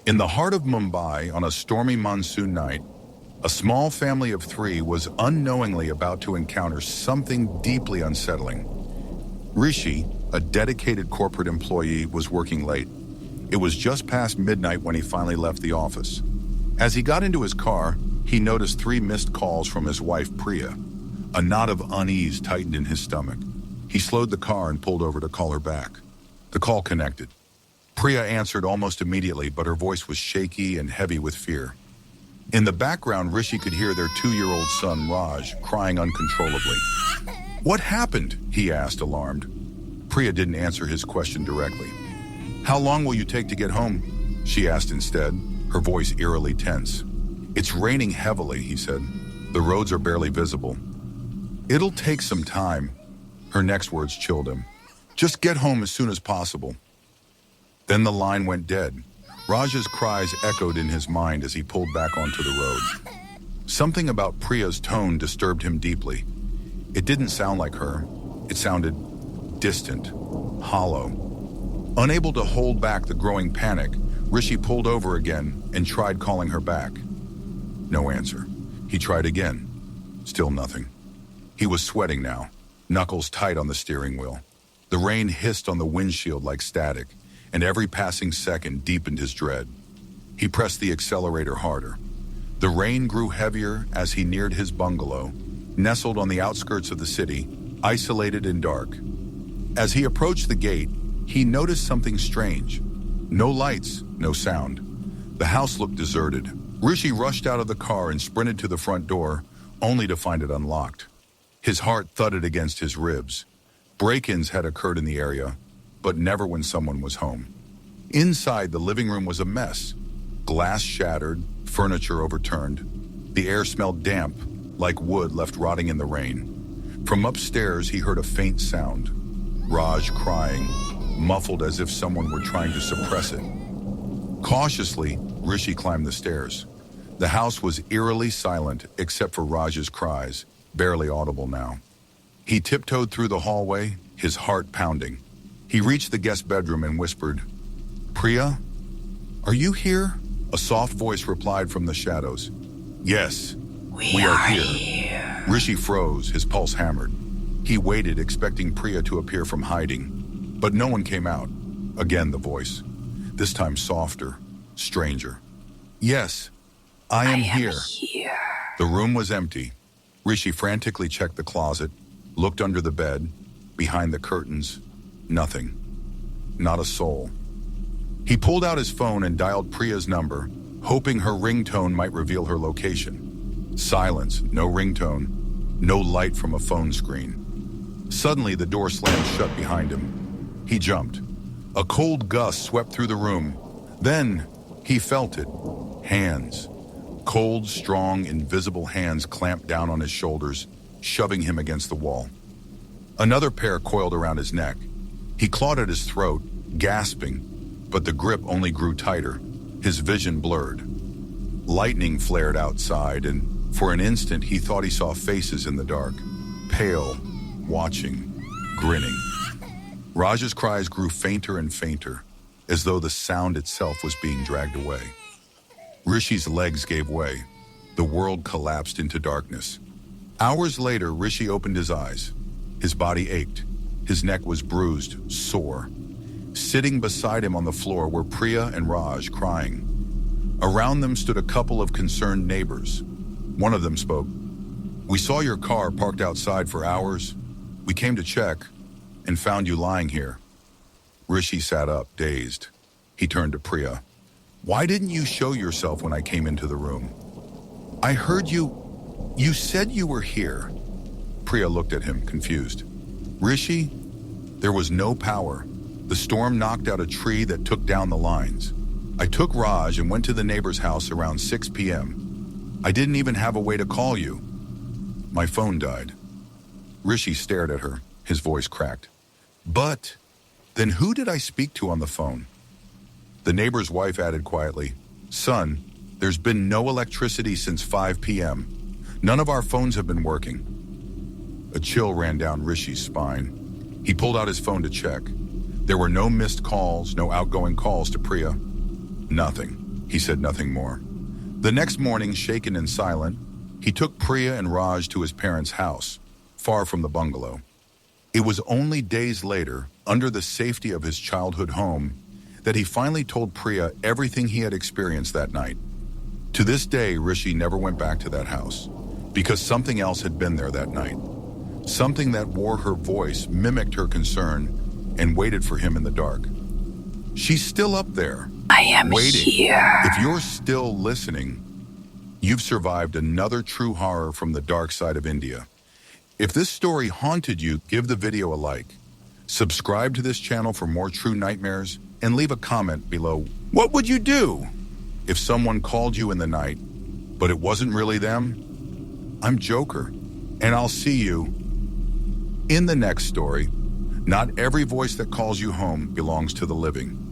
In the heart of Mumbai, on a stormy monsoon night, a small family of three was unknowingly about to encounter something deeply unsettling. Rishi, a dedicated corporate employee, was working late. It was just past midnight when he finally left the office. As he got into his car, he noticed 3 missed calls from his wife, Priya. A knot of unease tightened in his stomach. He slowed the car and pulled over to call her back. The call connected. Priya answered almost immediately, but her voice was shaky and heavy with fear. In the background, Rishi could hear their 2-year-old son, Raj, crying uncontrollably. "What happened?" he asked, alarmed. Priya didn't answer his question directly. "How long will you take to get home?" she asked instead, her voice eerily tense. "It's raining heavily," he said. "The roads are barely visible." "It'll take some time." Her next words chilled him. "Just get home as soon as possible." Then the line went dead. Raj's cries echoed in his mind as he pulled back onto the road. Something about Priya's tone disturbed him deeply. It didn't sound like her. It sounded distant, hollow. Unable to hold back the growing panic, Rishi pulled over again and tried calling her back. No answer. He tried again. Still nothing. He was sweating now, knuckles tight on the steering wheel. The rain hissed on the windshield like static, and every passing second deepened his dread. He pressed the accelerator harder. The rain grew heavier as he neared his bungalow, nestled on the outskirts of the city, isolated and dark. As he approached the gate, he noticed something strange. No lights, no sound. The house looked deserted. Rishi rushed out of the car and sprinted to the front door, only to find it unlocked. His heart thudded against his ribs. Break-ins had occurred in the area, but never when someone was home. Inside, the living room was a mess. Glass shattered, furniture overturned. The air smelled damp, like wood left rotting in the rain. From upstairs, he heard a faint sound. Raj crying, muffled as if someone were trying to suppress it. Cautiously, Rishi climbed the stairs. The house was eerily silent except for Raj's cries, barely audible now. He tiptoed through the hallway, his heart pounding. He reached the guest bedroom and whispered, "Priya, are you here?" A soft voice replied from the shadows. "Yes, we are here." Rishi froze, his pulse hammered. He waited, expecting Priya to appear from hiding, but no one came out. Again the voice, this time softer, stranger. "Yes, I am here." The room was empty. Rishi frantically checked the closet, looked under the bed, behind the curtains. Nothing. Not a soul. He pulled out his phone and dialed Priya's number, hoping her ringtone might reveal her location. Silence, no ringtone, no light from a phone screen. Suddenly, the door slammed shut behind him. He jumped. A cold gust swept through the room. Then, he felt it. Hands. Cold, strong, invisible hands clamped down on his shoulders, shoving him against the wall. Another pair coiled around his neck. He clawed at his throat, gasping, but the grip only grew tighter. His vision blurred. Lightning flared outside, and for an instant he thought he saw faces in the dark, pale, watching, grinning. Raj's cries grew fainter and fainter, as though the sound itself was being dragged away. Rishi's legs gave way. The world collapsed into darkness. Hours later, Rishi opened his eyes. His body ached. His neck was bruised, sore. Sitting beside him on the floor were Priya and Raj, crying. Around them stood a couple of concerned neighbors. One of them spoke. "We saw your car parked outside for hours. We came to check and found you lying here." Rishi sat up, dazed. He turned to Priya. "Why didn't you show yourself when I came into the room?" "I heard you. You said you were here." Priya looked at him, confused. "Rishi, there was no power. The storm knocked out a tree that took down the lines. I took Raj and went to the neighbor's house around 6 p.m. I didn't even have a way to call you. My phone died." Rishi stared at her, his voice cracked. "But then who did I speak to on the phone?" The neighbor's wife added quietly, "Son, there's been no electricity since 5 p.m. None of our phones have been working." A chill ran down Rishi's spine. He pulled out his phone to check. There were no missed calls, no outgoing calls to Priya. Nothing. He said nothing more. The next morning, shaken and silent, he took Priya and Raj to his parents' house, far from the bungalow. It was only days later, under the safety of his childhood home, that he finally told Priya everything he had experienced that night. To this day, Rishi never went back to that house, because something else had been there that night. Something that wore her voice, mimicked her concern, and waited for him in the dark. She's still up there, I am waiting. here. If you're still listening, you've survived another true horror from the dark side of India. If this story haunted you, give the video a like. Subscribe to this channel for more true nightmares, and leave a comment below. What would you do if someone called you in the night, but it wasn't really them? I'm Joker, and I'll see you in the next story. Not every voice that calls you home belongs to the living.